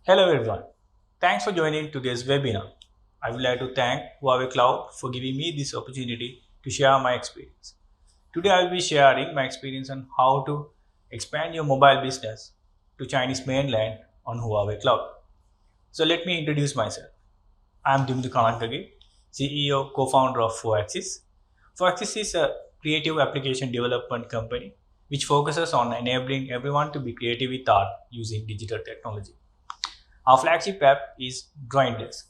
Hello everyone. Thanks for joining today's webinar. I would like to thank Huawei Cloud for giving me this opportunity to share my experience. Today I will be sharing my experience on how to expand your mobile business to Chinese mainland on Huawei Cloud. So let me introduce myself. I am Dimdu Kanakage, CEO, co-founder of Foaxis. Foaxis is a creative application development company which focuses on enabling everyone to be creative with art using digital technology. Our flagship app is Drawing Desk.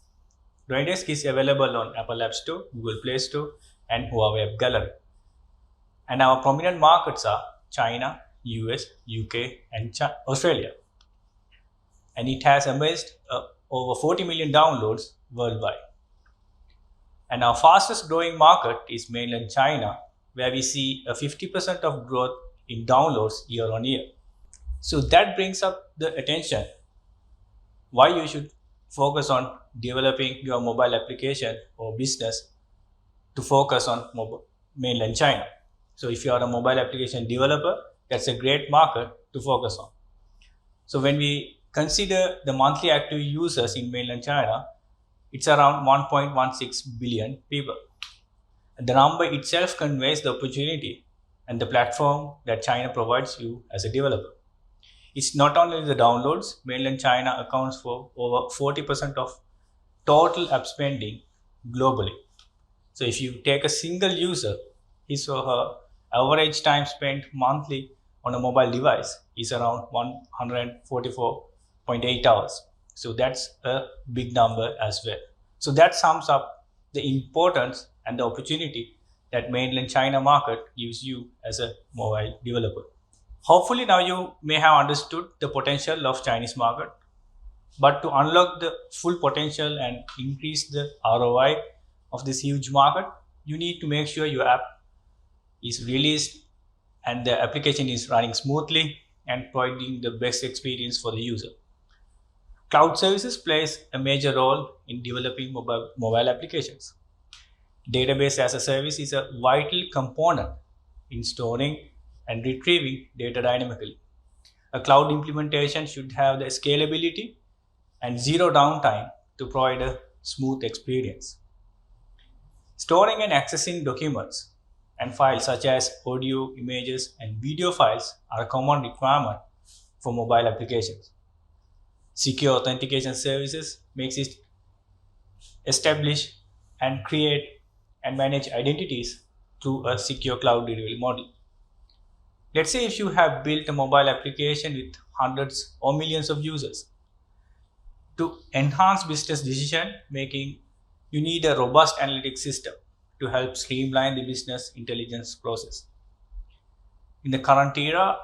Drawing Desk is available on Apple App Store, Google Play Store, and Huawei App Gallery. And our prominent markets are China, US, UK, and Australia. And it has amassed over 40 million downloads worldwide. And our fastest growing market is mainland China, where we see a 50% of growth in downloads year on year. So that brings up the attention why you should focus on developing your mobile application or business to focus on mainland China. So if you are a mobile application developer, that's a great market to focus on. So when we consider the monthly active users in mainland China, it's around 1.16 billion people. The number itself conveys the opportunity and the platform that China provides you as a developer. It's not only the downloads, mainland China accounts for over 40% of total app spending globally. So if you take a single user, his or her average time spent monthly on a mobile device is around 144.8 hours. So that's a big number as well. So that sums up the importance and the opportunity that mainland China market gives you as a mobile developer. Hopefully now you may have understood the potential of Chinese market, but to unlock the full potential and increase the ROI of this huge market, you need to make sure your app is released and the application is running smoothly and providing the best experience for the user. Cloud services plays a major role in developing mobile applications. Database as a service is a vital component in storing and retrieving data dynamically. A cloud implementation should have the scalability and zero downtime to provide a smooth experience. Storing and accessing documents and files such as audio, images, and video files are a common requirement for mobile applications. Secure authentication services makes it establish and create and manage identities through a secure cloud delivery model. Let's say if you have built a mobile application with hundreds or millions of users. To enhance business decision making, you need a robust analytics system to help streamline the business intelligence process. In the current era,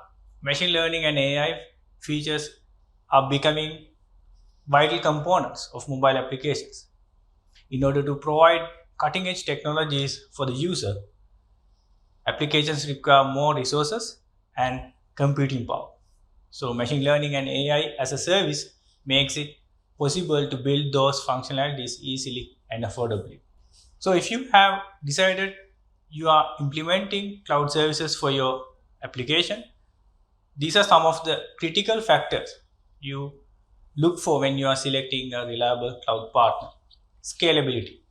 machine learning and AI features are becoming vital components of mobile applications. In order to provide cutting edge technologies for the user, applications require more resources and computing power. So machine learning and AI as a service makes it possible to build those functionalities easily and affordably. So if you have decided you are implementing cloud services for your application, these are some of the critical factors you look for when you are selecting a reliable cloud partner. Scalability.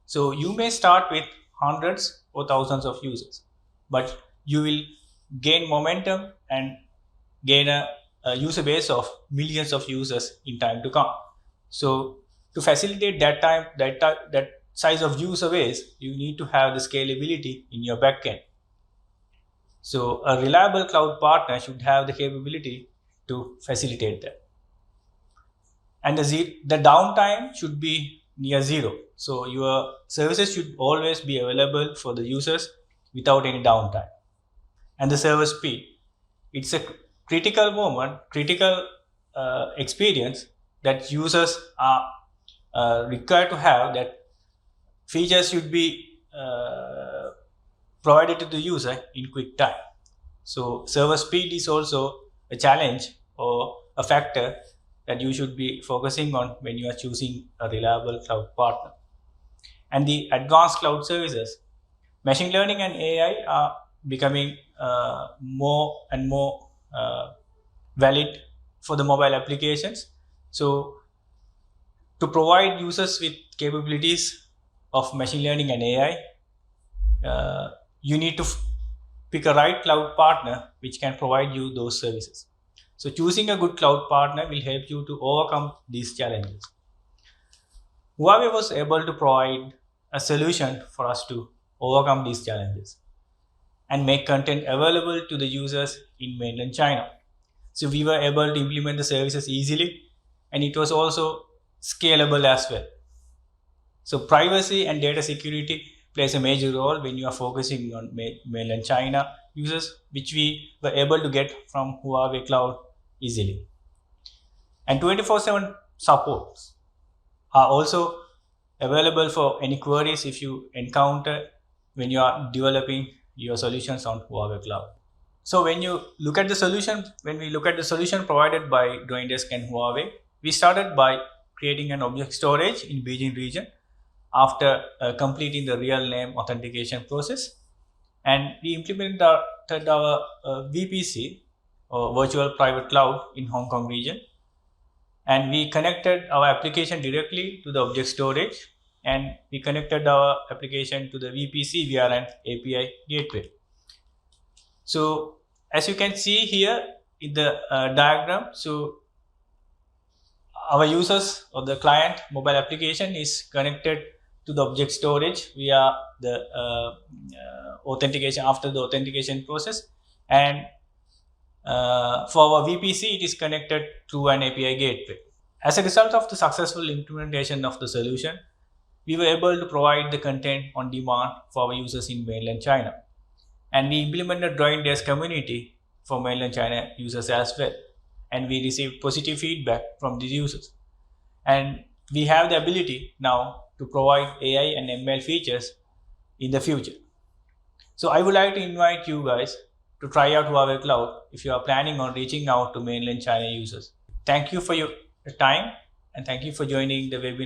So you may start with hundreds or thousands of users, but you will gain momentum and gain a user base of millions of users in time to come. So to facilitate that size of user base, you need to have the scalability in your backend. So a reliable cloud partner should have the capability to facilitate that. And the downtime should be near zero. So your services should always be available for the users without any downtime. And the server speed. It's a critical moment, critical experience that users are required to have, that features should be provided to the user in quick time. So server speed is also a challenge or a factor that you should be focusing on when you are choosing a reliable cloud partner. And the advanced cloud services, machine learning and AI are becoming more and more valid for the mobile applications. So to provide users with capabilities of machine learning and AI, you need to pick a right cloud partner which can provide you those services. So choosing a good cloud partner will help you to overcome these challenges. Huawei was able to provide a solution for us to overcome these challenges and make content available to the users in mainland China. So we were able to implement the services easily, and it was also scalable as well. So privacy and data security plays a major role when you are focusing on mainland China users, which we were able to get from Huawei Cloud easily. And 24/7 supports are also available for any queries if you encounter when you are developing your solutions on Huawei Cloud. So when we look at the solution provided by DroneDesk and Huawei, we started by creating an object storage in Beijing region after completing the real name authentication process, and we implemented our VPC or virtual private cloud in Hong Kong region, and we connected our application directly to the object storage, and we connected our application to the VPC via an API gateway. So as you can see here in the diagram, so our users or the client mobile application is connected to the object storage via the authentication after the authentication process, and for our VPC it is connected through an API gateway. As a result of the successful implementation of the solution, we were able to provide the content on demand for our users in mainland China, and we implemented DroneDesk community for mainland China users as well, and we received positive feedback from these users, and we have the ability now to provide AI and ML features in the future. So I would like to invite you guys to try out Huawei Cloud if you are planning on reaching out to mainland China users. Thank you for your time, and thank you for joining the webinar.